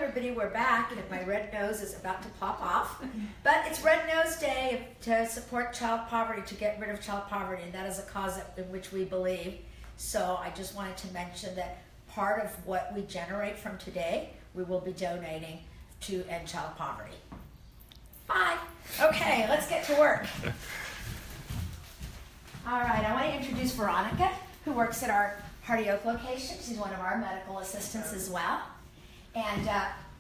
everybody, we're back, and if my red nose is about to pop off, but it's Red Nose Day to support child poverty, to get rid of child poverty, and that is a cause in which we believe. So I just wanted to mention that part of what we generate from today, we will be donating to end child poverty. Bye. Okay, let's get to work. All right, I want to introduce Veronica, who works at our Hardy Oak location. She's one of our medical assistants as well. And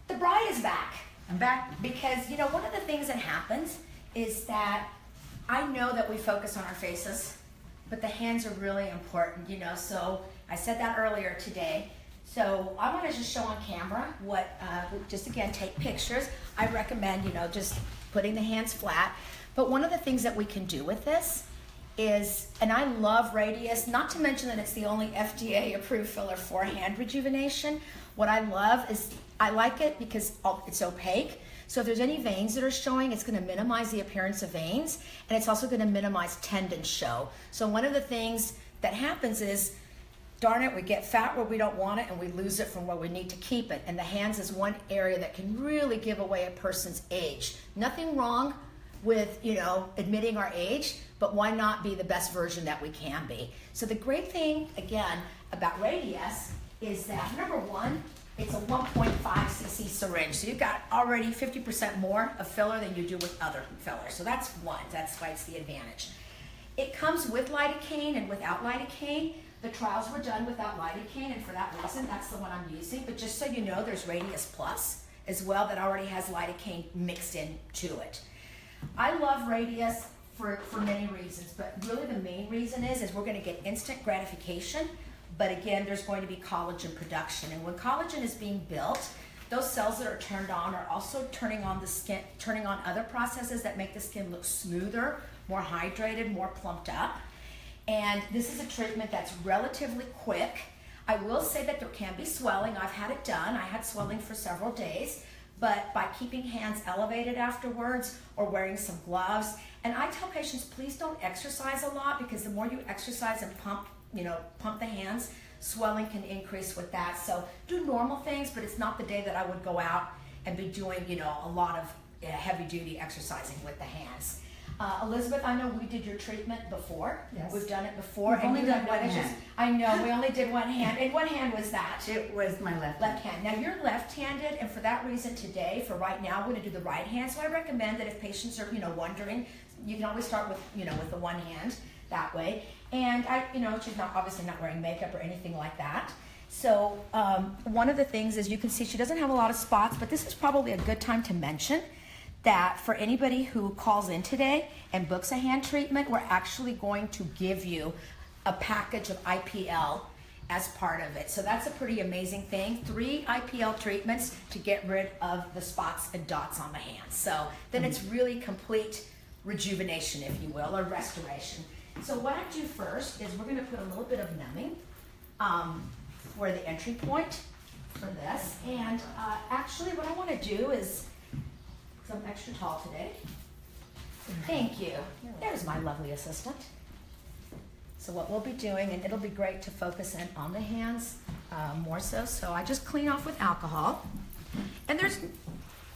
the bride is back. I'm back. Because, you know, one of the things that happens is that I know that we focus on our faces, but the hands are really important, you know. So I said that earlier today. So I want to just show on camera what, just again, take pictures. I recommend, you know, just putting the hands flat. But one of the things that we can do with this is, and I love Radiesse, not to mention that it's the only FDA approved filler for hand rejuvenation. What I love is, I like it because it's opaque. So if there's any veins that are showing, it's going to minimize the appearance of veins, and it's also going to minimize tendon show. So one of the things that happens is, darn it, we get fat where we don't want it and we lose it from where we need to keep it. And the hands is one area that can really give away a person's age. Nothing wrong with, you know, admitting our age, but why not be the best version that we can be? So the great thing, again, about Radiesse is that, number one, it's a 1.5 cc syringe. So you've got already 50% more of filler than you do with other fillers. So that's one, that's why it's the advantage. It comes with lidocaine and without lidocaine. The trials were done without lidocaine, and for that reason, that's the one I'm using. But just so you know, there's Radiesse Plus as well that already has lidocaine mixed into it. I love Radiesse for many reasons, but really the main reason is we're going to get instant gratification, but again, there's going to be collagen production. And when collagen is being built, those cells that are turned on are also turning on the skin, turning on other processes that make the skin look smoother, more hydrated, more plumped up. And this is a treatment that's relatively quick. I will say that there can be swelling. I've had it done. I had swelling for several days, but by keeping hands elevated afterwards or wearing some gloves, and I tell patients, please don't exercise a lot, because the more you exercise and pump the hands, swelling can increase with that. So do normal things, but it's not the day that I would go out and be doing, you know, a lot of heavy duty exercising with the hands. Elizabeth, I know we did your treatment before. Yes. We've done it before. We've only done one hand. I know, we only did one hand. And what hand was that? It was my left hand. Now you're left-handed, and for that reason today, for right now, we're going to do the right hand. So I recommend that if patients are, you know, wondering, you can always start with, you know, with the one hand that way. And she's obviously not wearing makeup or anything like that. So one of the things is, you can see she doesn't have a lot of spots, but this is probably a good time to mention that for anybody who calls in today and books a hand treatment, we're actually going to give you a package of IPL as part of it. So that's a pretty amazing thing. 3 IPL treatments to get rid of the spots and dots on the hands. So then it's really complete rejuvenation, if you will, or restoration. So what I do first is we're going to put a little bit of numbing for the entry point for this. And actually what I want to do is, because I'm extra tall today. Thank you. There's my lovely assistant. So what we'll be doing, and it'll be great to focus in on the hands more so. So I just clean off with alcohol. And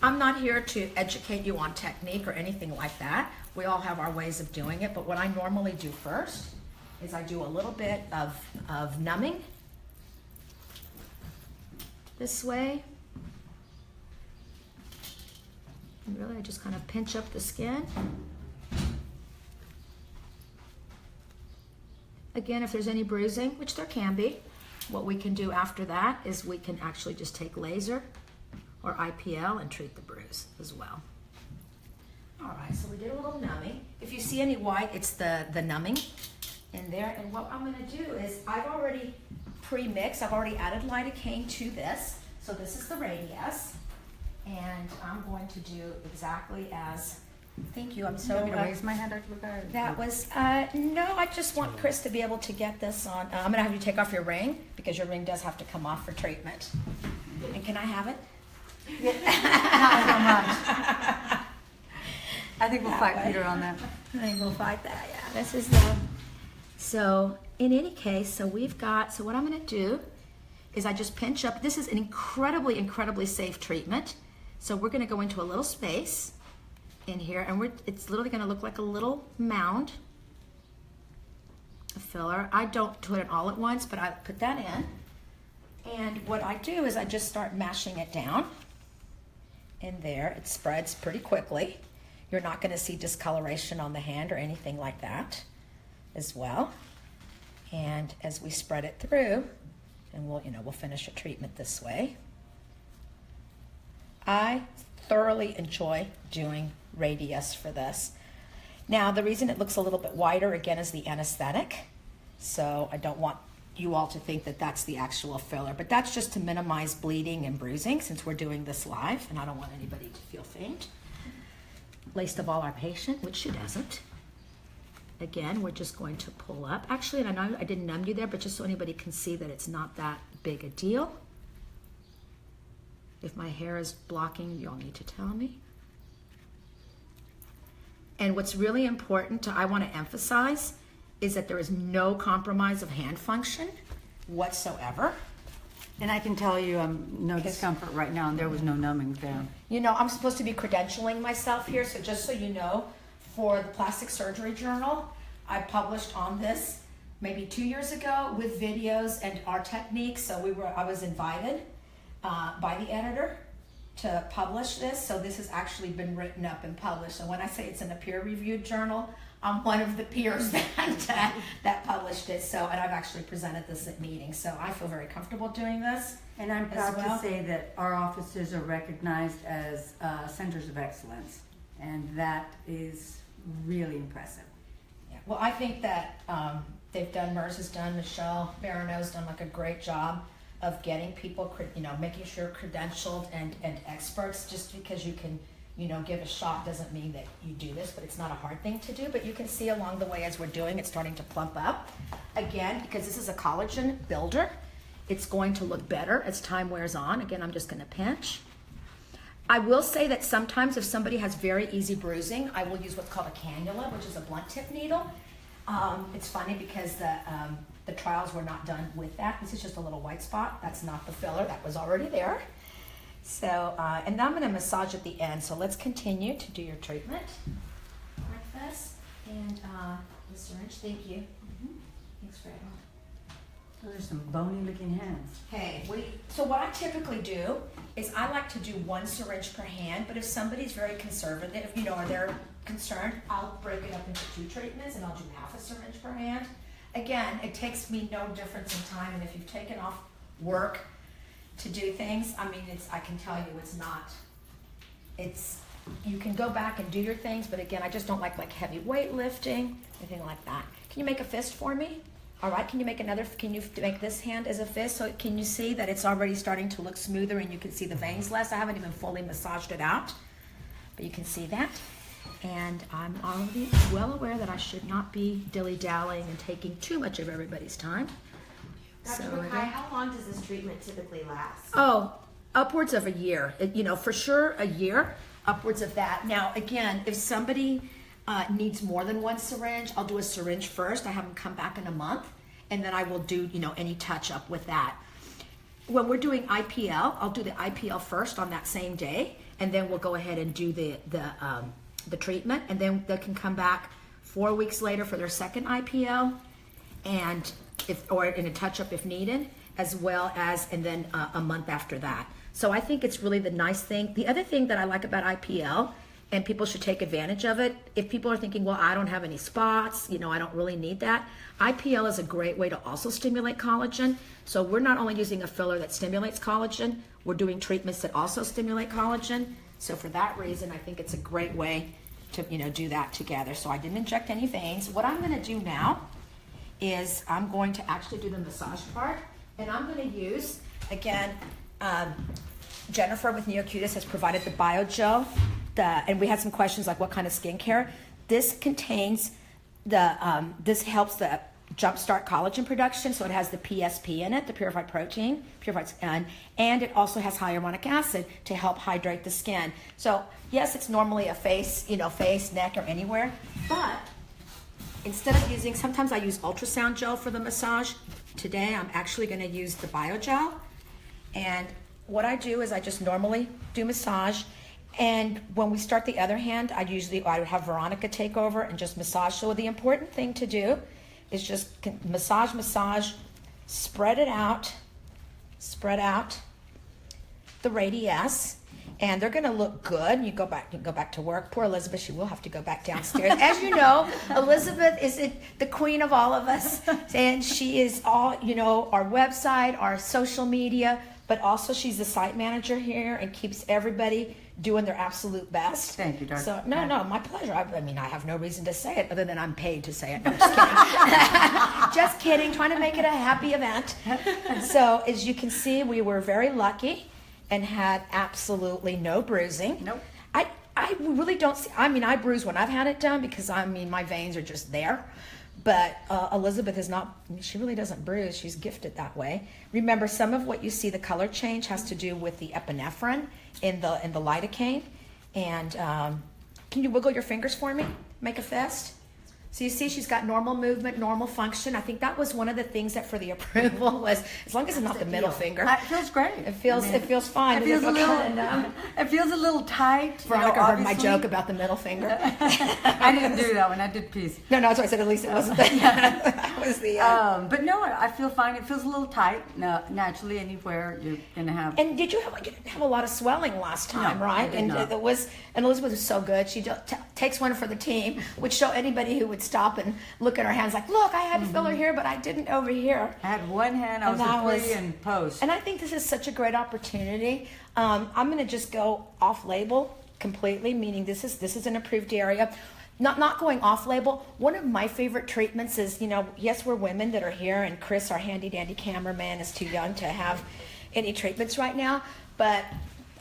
I'm not here to educate you on technique or anything like that. We all have our ways of doing it, but what I normally do first is I do a little bit of numbing this way. And really, I just kind of pinch up the skin. Again, if there's any bruising, which there can be, what we can do after that is we can actually just take laser or IPL and treat the bruise as well. All right, so we did a little numbing. If you see any white, it's the numbing in there. And what I'm gonna do is, I've already pre-mixed, I've already added lidocaine to this. So this is the Radiesse. And I'm going to do exactly as, thank you, I'm so... You want me to raise my hand, Dr. Bucay? That was, no, I just want Chris to be able to get this on. I'm gonna have you take off your ring, because your ring does have to come off for treatment. And can I have it? Not so much. I think we'll fight Peter on that. I think we'll fight that, yeah. This is the, so in any case, so we've got, so what I'm gonna do is I just pinch up. This is an incredibly, incredibly safe treatment. So we're gonna go into a little space in here, and it's literally gonna look like a little mound of filler. I don't put it all at once, but I put that in. And what I do is I just start mashing it down in there. It spreads pretty quickly. You're not gonna see discoloration on the hand or anything like that as well. And as we spread it through, and we'll finish a treatment this way. I thoroughly enjoy doing Radiesse for this. Now, the reason it looks a little bit whiter, again, is the anesthetic. So I don't want you all to think that that's the actual filler, but that's just to minimize bleeding and bruising since we're doing this live, and I don't want anybody to feel faint. Least of all our patient, which she doesn't. Again, we're just going to pull up. Actually, and I know I didn't numb you there, but just so anybody can see that it's not that big a deal. If my hair is blocking, you'll need to tell me. And what's really important I want to emphasize is that there is no compromise of hand function whatsoever. And I can tell you no discomfort right now, and there was no numbing there. You know, I'm supposed to be credentialing myself here, so just so you know, for the Plastic Surgery Journal, I published on this maybe 2 years ago with videos and our techniques. So I was invited by the editor to publish this. So this has actually been written up and published. So when I say it's in a peer-reviewed journal, I'm one of the peers that published it. So, and I've actually presented this at meetings. So I feel very comfortable doing this. And I'm proud to say that our offices are recognized as centers of excellence. And that is really impressive. Yeah. Well, I think that they've done, MERS has done, Michelle Barano's done like a great job of getting people, making sure credentialed and experts. Just because you can, give a shot doesn't mean that you do this, but it's not a hard thing to do. But you can see along the way as we're doing, it's starting to plump up. Again, because this is a collagen builder, it's going to look better as time wears on. Again, I'm just gonna pinch. I will say that sometimes if somebody has very easy bruising, I will use what's called a cannula, which is a blunt tip needle. It's funny because the trials were not done with that. This is just a little white spot. That's not the filler, that was already there. So, and now I'm gonna massage at the end. So let's continue to do your treatment like this. And the syringe, thank you. Thanks very much. Those are some bony looking hands. Hey, so what I typically do is I like to do 1 syringe per hand, but if somebody's very conservative, or they're concerned, I'll break it up into 2 treatments and I'll do half a syringe per hand. Again, it takes me no difference in time, and if you've taken off work to do things, I can tell you you can go back and do your things, but again, I just don't like heavy weightlifting, anything like that. Can you make a fist for me? All right, can you make this hand as a fist? So can you see that it's already starting to look smoother and you can see the veins less? I haven't even fully massaged it out, but you can see that. And I'm already well aware that I should not be dilly-dallying and taking too much of everybody's time. Dr. Bucay, how long does this treatment typically last? Oh, upwards of a year. For sure a year, upwards of that. Now, again, if somebody needs more than 1 syringe, I'll do a syringe first. I have them come back in a month, and then I will do, any touch-up with that. When we're doing IPL, I'll do the IPL first on that same day, and then we'll go ahead and do the treatment, and then they can come back 4 weeks later for their second IPL, and or in a touch-up if needed, as well as, and then a month after that. So I think it's really the nice thing. The other thing that I like about IPL, and people should take advantage of it, if people are thinking, well, I don't have any spots, I don't really need that, IPL is a great way to also stimulate collagen. So we're not only using a filler that stimulates collagen, we're doing treatments that also stimulate collagen. So for that reason, I think it's a great way to do that together. So I didn't inject any veins. What I'm gonna do now is I'm going to actually do the massage part, and I'm gonna use, again, Jennifer with Neocutis has provided the BioGel, and we had some questions like what kind of skincare. This contains this helps the jumpstart collagen production, so it has the PSP in it, the purified protein, and it also has hyaluronic acid to help hydrate the skin. So yes, it's normally a face, face, neck, or anywhere, but instead of using, sometimes I use ultrasound gel for the massage. today I'm actually going to use the Biogel. And what I do is I just normally do massage. And when we start the other hand, I would have Veronica take over and just massage. So the important thing to do is just massage, spread out the Radiesse. And they're going to look good. You go back to work. Poor Elizabeth, she will have to go back downstairs. As you know, Elizabeth is the queen of all of us, and she is all, our website, our social media, but also she's the site manager here and keeps everybody doing their absolute best. Thank you, Dr. So no, my pleasure. I mean, I have no reason to say it other than I'm paid to say it. No, just kidding. Just kidding. Trying to make it a happy event. So as you can see, we were very lucky and had absolutely no bruising. Nope. I really don't see, I bruise when I've had it done because my veins are just there. But Elizabeth is not, she really doesn't bruise. She's gifted that way. Remember, some of what you see, the color change, has to do with the epinephrine in the lidocaine. And can you wiggle your fingers for me? Make a fist. So you see she's got normal movement, normal function. I think that was one of the things that for the approval was, as long as it's not the middle finger. It feels great. It feels fine. It feels a little tight. Veronica heard my joke about the middle finger. I didn't do that one. I did peace. No, that's why I said at least it wasn't that was the... but no, I feel fine. It feels a little tight. No, naturally, anywhere you're going to have... And you didn't have a lot of swelling last time, No, right? I did not. And Elizabeth was so good. She just takes one for the team, which show anybody who would stop and look at her hands like, look, I had a filler here, but I didn't over here. I had one hand. I was a pre and post. And I think this is such a great opportunity. I'm going to just go off-label completely, meaning this is an approved area. Not going off-label. One of my favorite treatments is, yes, we're women that are here, and Chris, our handy-dandy cameraman, is too young to have any treatments right now, but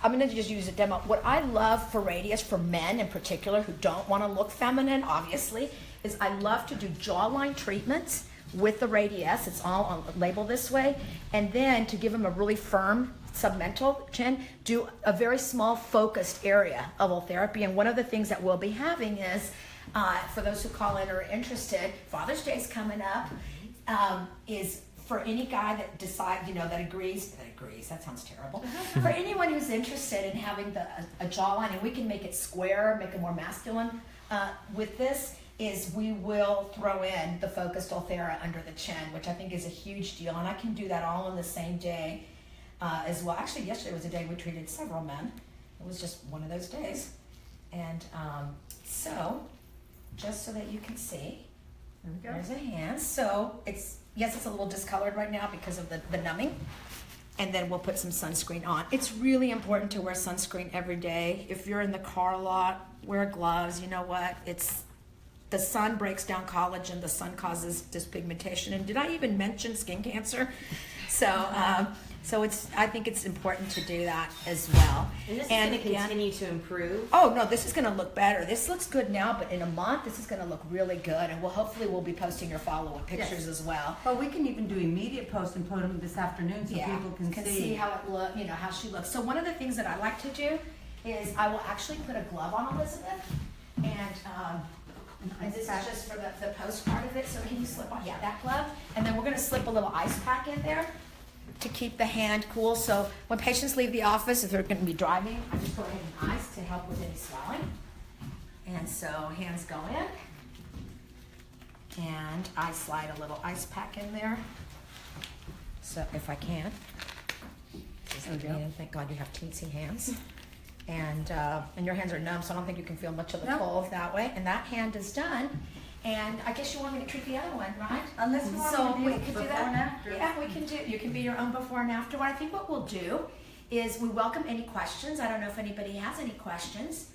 I'm going to just use a demo. What I love for Radiesse, for men in particular who don't want to look feminine, obviously, is I love to do jawline treatments with the Radiesse. It's all on label this way. And then to give them a really firm submental chin, do a very small focused area of ultherapy. And one of the things that we'll be having is, for those who call in or are interested, Father's Day is coming up, is for any guy that decides, that agrees, that sounds terrible. For anyone who's interested in having a jawline, and we can make it square, make it more masculine with this, is we will throw in the focused Ulthera under the chin, which I think is a huge deal. And I can do that all on the same day as well. Actually, yesterday was a day we treated several men. It was just one of those days. And so, just so that you can see, there's a hand. So it's a little discolored right now because of the numbing. And then we'll put some sunscreen on. It's really important to wear sunscreen every day. If you're in the car a lot, wear gloves. You know what? The sun breaks down collagen. The sun causes dyspigmentation. And did I even mention skin cancer? So I think it's important to do that as well. And this is going to continue to improve. Oh no, this is going to look better. This looks good now, but in a month, this is going to look really good. And hopefully we'll be posting your follow-up pictures as well. Well, we can even do immediate posts and put them this afternoon so people can see how it look, how she looks. So one of the things that I like to do is I will actually put a glove on Elizabeth, and this is just for the post part of it. So can you slip on, that glove? And then we're going to slip a little ice pack in there to keep the hand cool. So when patients leave the office, if they're going to be driving, I just go ahead and ice to help with any swelling. And so hands go in, and I slide a little ice pack in there. So if I can. Thank God you have teensy hands. And your hands are numb, so I don't think you can feel much of the cold that way. And that hand is done. And I guess you want me to treat the other one, right? Unless you want we to could do do before and that. after. Yeah, we can do. You can be your own before and after. What I think what we'll do is we welcome any questions. I don't know if anybody has any questions.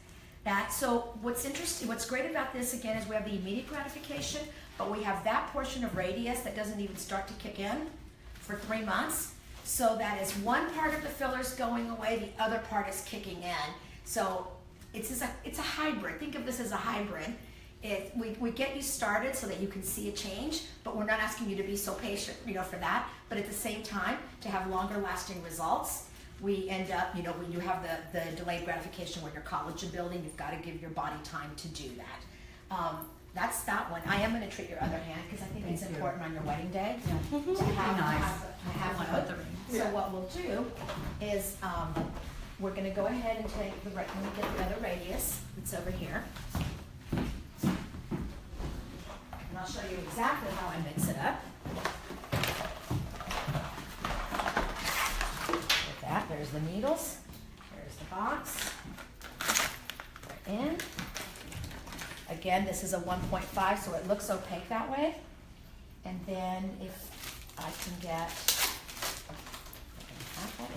So what's interesting, what's great about this again is we have the immediate gratification, but we have that portion of Radiesse that doesn't even start to kick in for 3 months. So that is one part of the fillers going away, the other part is kicking in. So it's a hybrid. Think of this as a hybrid. We get you started so that you can see a change, but we're not asking you to be so patient, for that. But at the same time, to have longer lasting results, we end up, when you have the delayed gratification where you're collagen building, you've got to give your body time to do that. that's that one. I am gonna treat your other hand, because I think it's Thank you. important on your wedding day Yeah. to have, Nice. to have both. So what we'll do is, we're gonna go ahead and take let me get the other radius that's over here. And I'll show you exactly how I mix it up. With that, there's the needles, there's the box. They're in. Again, this is a 1.5, so it looks opaque that way. And then if I can get,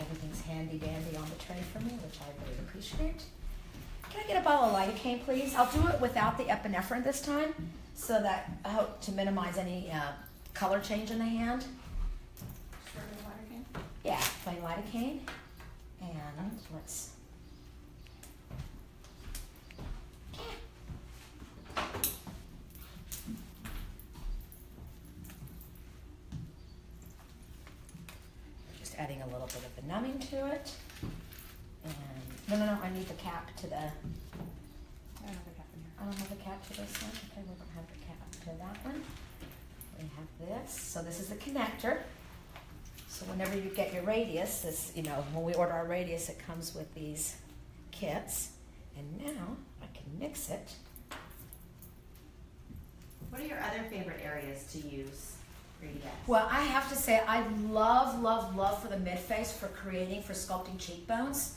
everything's handy dandy on the tray for me, which I really appreciate. Can I get a bottle of lidocaine, please? I'll do it without the epinephrine this time, so that I hope to minimize any color change in the hand. Yeah, plain lidocaine. And let's. Just adding a little bit of the numbing to it. And no, I need the cap to the. I don't have a cap to this one. Okay, we don't have the cap to that one. We have this. So this is the connector. So whenever you get your Radiesse, this, when we order our Radiesse, it comes with these kits. And now I can mix it. What are your other favorite areas to use Radiesse? Well, I have to say, I love for the mid-face, for sculpting cheekbones.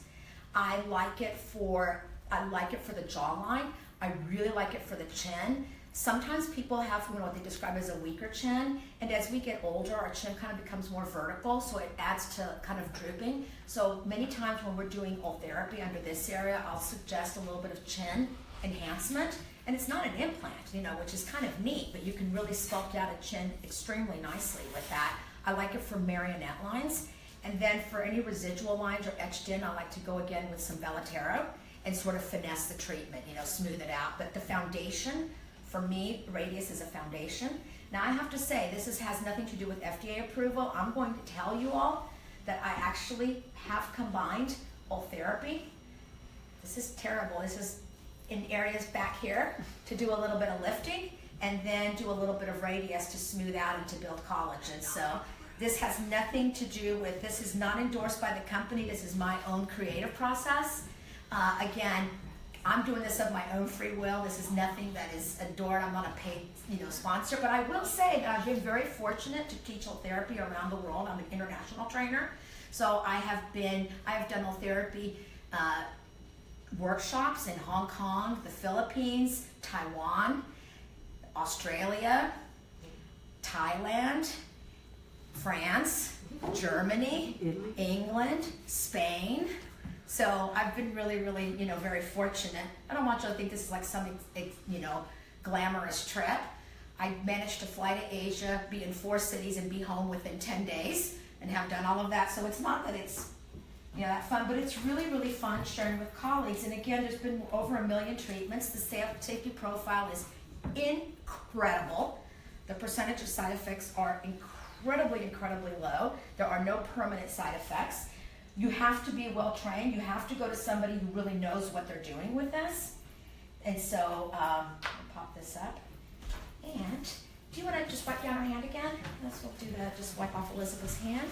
I like it for the jawline. I really like it for the chin. Sometimes people have what they describe as a weaker chin, and as we get older, our chin kind of becomes more vertical, so it adds to kind of drooping. So many times when we're doing Ultherapy under this area, I'll suggest a little bit of chin enhancement. And it's not an implant, which is kind of neat, but you can really sculpt out a chin extremely nicely with that. I like it for marionette lines. And then for any residual lines or etched in, I like to go again with some Bellatero and sort of finesse the treatment, smooth it out. But the foundation, for me, Radiesse is a foundation. Now I have to say, this has nothing to do with FDA approval. I'm going to tell you all that I actually have combined Ultherapy. This is terrible. This is in areas back here to do a little bit of lifting, and then do a little bit of Radiesse to smooth out and to build collagen. So this has nothing to do with, this is not endorsed by the company. This is my own creative process. Again, I'm doing this of my own free will. This is nothing that is adored. I'm not a paid, sponsor, but I will say that I've been very fortunate to teach Ultherapy around the world. I'm an international trainer. So I have done Ultherapy workshops in Hong Kong, the Philippines, Taiwan, Australia, Thailand, France, Germany, England, Spain. So I've been really, very fortunate. I don't want you to think this is like some, glamorous trip. I managed to fly to Asia, be in 4 cities, and be home within 10 days, and have done all of that. So it's not that it's that fun, but it's really, really fun sharing with colleagues. And again, there's been over 1 million treatments. The safety profile is incredible. The percentage of side effects are incredibly low. There are no permanent side effects. You have to be well trained. You have to go to somebody who really knows what they're doing with this. And so, I'll pop this up. And do you want to just wipe down her hand again? We'll do that. Just wipe off Elizabeth's hand.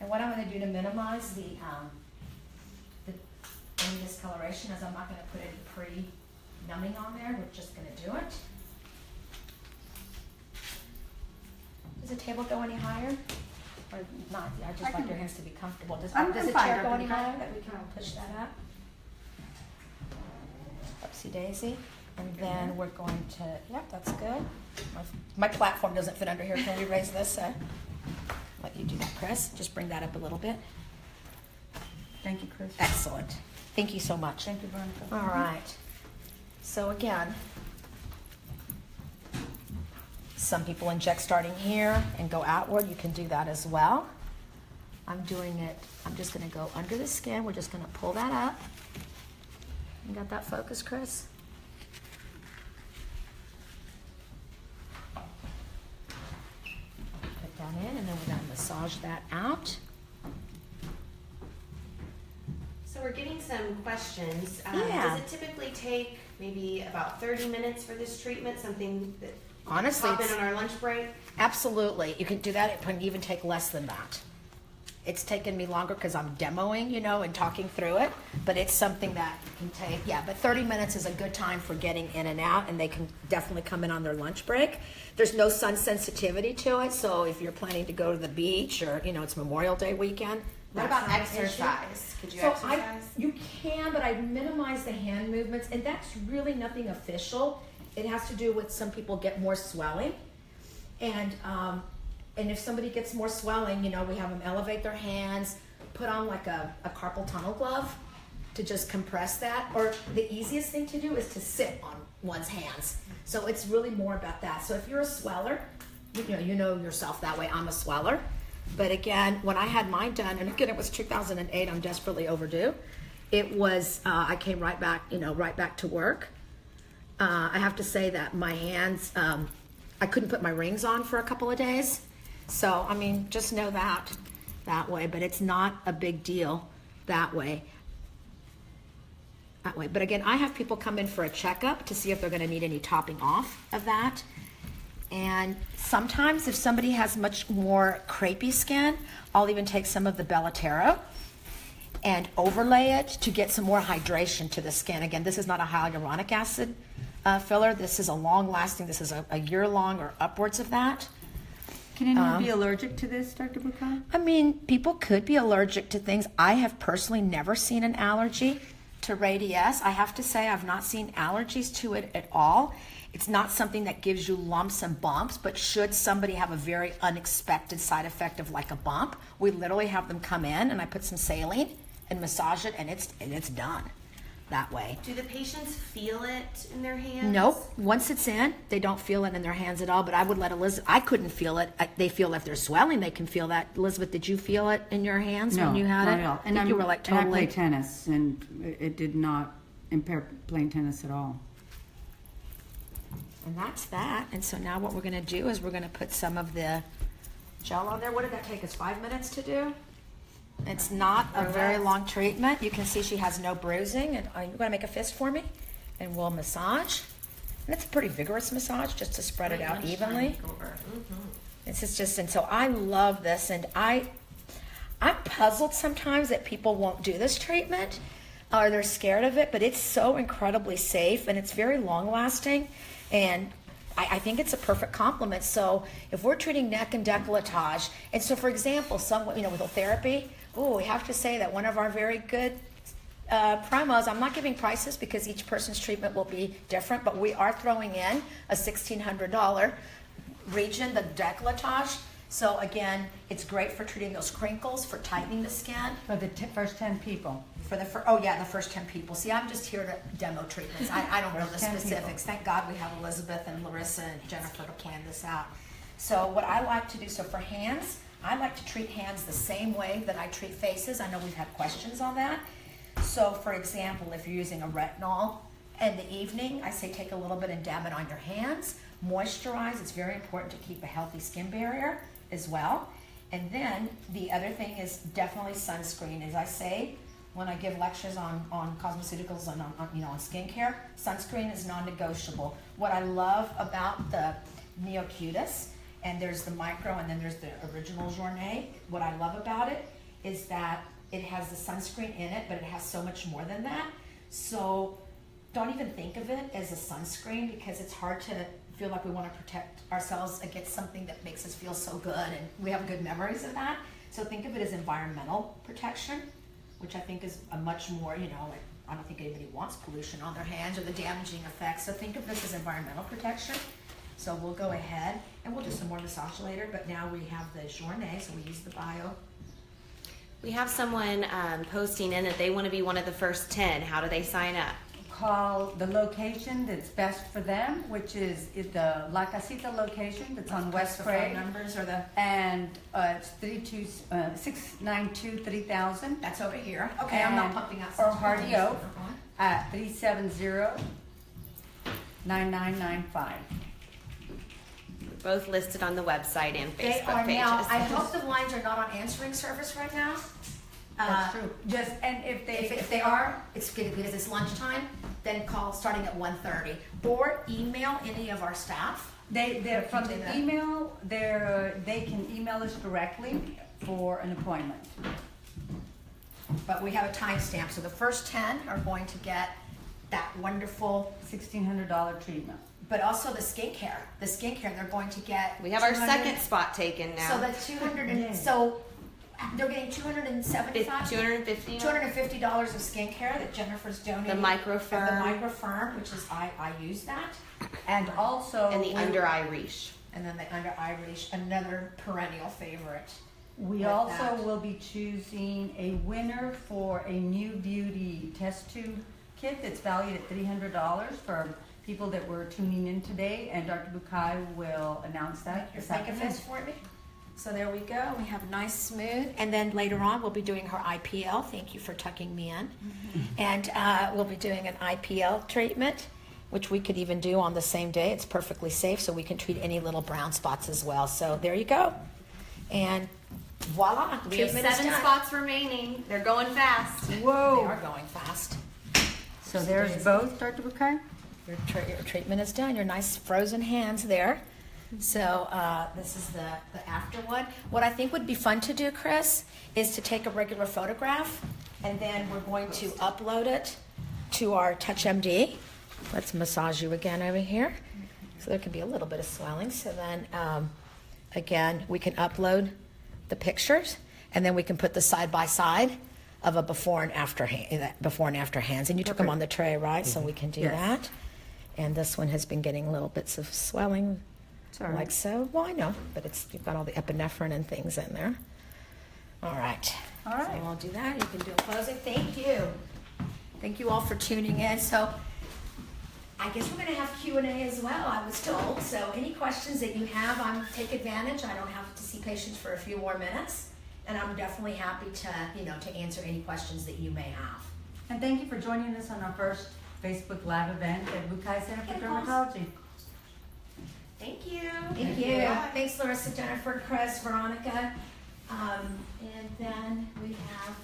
And what I'm going to do to minimize any discoloration is I'm not going to put any pre-numbing on there. We're just going to do it. Does the table go any higher? Or not? I just like your hands to be comfortable. Does the chair go any higher that we can push that up? Oopsie daisy. And then we're going to, yep, that's good. My platform doesn't fit under here. Can we raise this? Let you do that, Chris. Just bring that up a little bit. Thank you, Chris. Excellent. Thank you so much. Thank you, Veronica. All right. So again, some people inject starting here and go outward. You can do that as well. I'm doing it, I'm just going to go under the skin. We're just going to pull that up. You got that focus, Chris? Put that in, and then we're going to massage that out. So we're getting some questions. Yeah. Does it typically take maybe about 30 minutes for this treatment? Something that Honestly, pop in it's- on our lunch break? Absolutely. You can do that. It can even take less than that. It's taken me longer because I'm demoing, you know, and talking through it, but it's something that can take, yeah, but 30 minutes is a good time for getting in and out, and they can definitely come in on their lunch break. There's no sun sensitivity to it, so if you're planning to go to the beach or, you know, it's Memorial Day weekend. What that's about not an issue. exercise? Could you So exercise? you can, but I minimize the hand movements, and that's really nothing official. It has to do with some people get more swelling, and if somebody gets more swelling, you know, we have them elevate their hands, put on like a carpal tunnel glove to just compress that. Or the easiest thing to do is to sit on one's hands. So it's really more about that. So if you're a sweller, you know yourself that way. I'm a sweller. But again, when I had mine done, and again, it was 2008, I'm desperately overdue. It was, I came right back to work. I have to say that my hands, I couldn't put my rings on for a couple of days. So, I mean, just know that way, but it's not a big deal that way. But again, I have people come in for a checkup to see if they're going to need any topping off of that. And sometimes if somebody has much more crepey skin, I'll even take some of the Bellatero and overlay it to get some more hydration to the skin. Again, this is not a hyaluronic acid filler. This is a long-lasting, this is a year-long or upwards of that. Can anyone be allergic to this, Dr. Bucay? I mean, people could be allergic to things. I have personally never seen an allergy to Radiesse. I have to say I've not seen allergies to it at all. It's not something that gives you lumps and bumps, but should somebody have a very unexpected side effect of like a bump, we literally have them come in and I put some saline and massage it, and it's done that way. Do the patients feel it in their hands? Nope. Once it's in, they don't feel it in their hands at all, but I would let Elizabeth, I couldn't feel it. They feel if they're swelling, they can feel that. Elizabeth, did you feel it in your hands when you had not it? at all. I think you were like totally. And I play tennis, and it did not impair playing tennis at all. And that's that. And so now what we're going to do is we're going to put some of the gel on there. What did that take us, 5 minutes to do? It's not a very long treatment. You can see she has no bruising. And you're going to make a fist for me, and we'll massage. And it's a pretty vigorous massage just to spread it out evenly. It's just, and so I love this, and I'm puzzled sometimes that people won't do this treatment or they're scared of it, but it's so incredibly safe and it's very long lasting, and I think it's a perfect complement. So if we're treating neck and décolletage, and so for example, with therapy, we have to say that one of our very good promos, I'm not giving prices because each person's treatment will be different, but we are throwing in a $1,600 region, the décolletage. So again, it's great for treating those crinkles, for tightening the skin. For the first 10 people. The first 10 people. See, I'm just here to demo treatments. I don't know the First 10 specifics. people. Thank God we have Elizabeth and Larissa and Jennifer to plan this out. So what I like to do, so for hands, I like to treat hands the same way that I treat faces. I know we've had questions on that. So for example, if you're using a retinol in the evening, I say take a little bit and dab it on your hands. Moisturize. It's very important to keep a healthy skin barrier as well. And then the other thing is definitely sunscreen. As I say, when I give lectures on cosmeceuticals and on skincare, sunscreen is non-negotiable. What I love about the Neocutis, and there's the micro and then there's the original Journée, what I love about it is that it has the sunscreen in it, but it has so much more than that. So don't even think of it as a sunscreen, because it's hard to feel like we want to protect ourselves against something that makes us feel so good, and we have good memories of that. So think of it as environmental protection, which I think is a much more, I don't think anybody wants pollution on their hands or the damaging effects. So think of this as environmental protection. So we'll go ahead and we'll do some more massage later, but now we have the Journée, so we use the bio. We have someone posting in that they want to be one of the first 10. How do they sign up? Call the location that's best for them, which is the La Casita location that's on West The Craig. phone numbers or the, And it's 692-3000. that's over here. Okay, I'm not pumping out. Or Hardy Oak at 370-9995. Both listed on the website and They Facebook are pages. now, I hope the lines are not on answering service right now. That's true. Just, and if If they are, it's good because it's lunchtime, then call starting at 1:30. Or email any of our staff. they're from do the that. email, they can email us directly for an appointment. But we have a timestamp, so the first 10 are going to get that wonderful, $1,600 treatment. but also the skincare. The skincare, they're going to get. We have our 200 second spot taken now. So that's 200 and, so they're getting $275? $250. $250 of skincare that Jennifer's donating. The microfirm. The microfirm, which is, I use that. And also. And the under eye reach. And then the under eye reach, another perennial favorite. We with also that. will be choosing a winner for a new beauty test tube kit that's valued at $300 for people that were tuning in today, and Dr. Bucay will announce that this Make a afternoon. fist for me. So there we go. We have nice smooth. And then later on, we'll be doing her IPL. Thank you for tucking me in. And we'll be doing an IPL treatment, which we could even do on the same day. It's perfectly safe, so we can treat any little brown spots as well. So there you go. And voila, We have treatment is 7 done. spots remaining. They're going fast. They Whoa! are going fast. So there's both, Dr. Bucay? Your treatment is done. Your nice frozen hands there. So this is the after one. What I think would be fun to do, Chris, is to take a regular photograph, and then we're going to upload it to our TouchMD. Let's massage you again over here. So there can be a little bit of swelling. So then, again, we can upload the pictures, and then we can put the side by side of a before and after hands. And you took them on the tray, right? So we can do Yes. that. And this one has been getting little bits of swelling, Sorry. like so. Well, I know, but you've got all the epinephrine and things in there. All right. All right. So we'll do that. You can do a closing. Thank you. Thank you all for tuning in. So I guess we're going to have Q&A as well, I was told. So any questions that you have, take advantage. I don't have to see patients for a few more minutes. And I'm definitely happy to answer any questions that you may have. And thank you for joining us on our first Facebook Live event at Bucay Center for Dermatology. Thank you. Thank you. Thanks, Larissa, Jennifer, Chris, Veronica. And then we have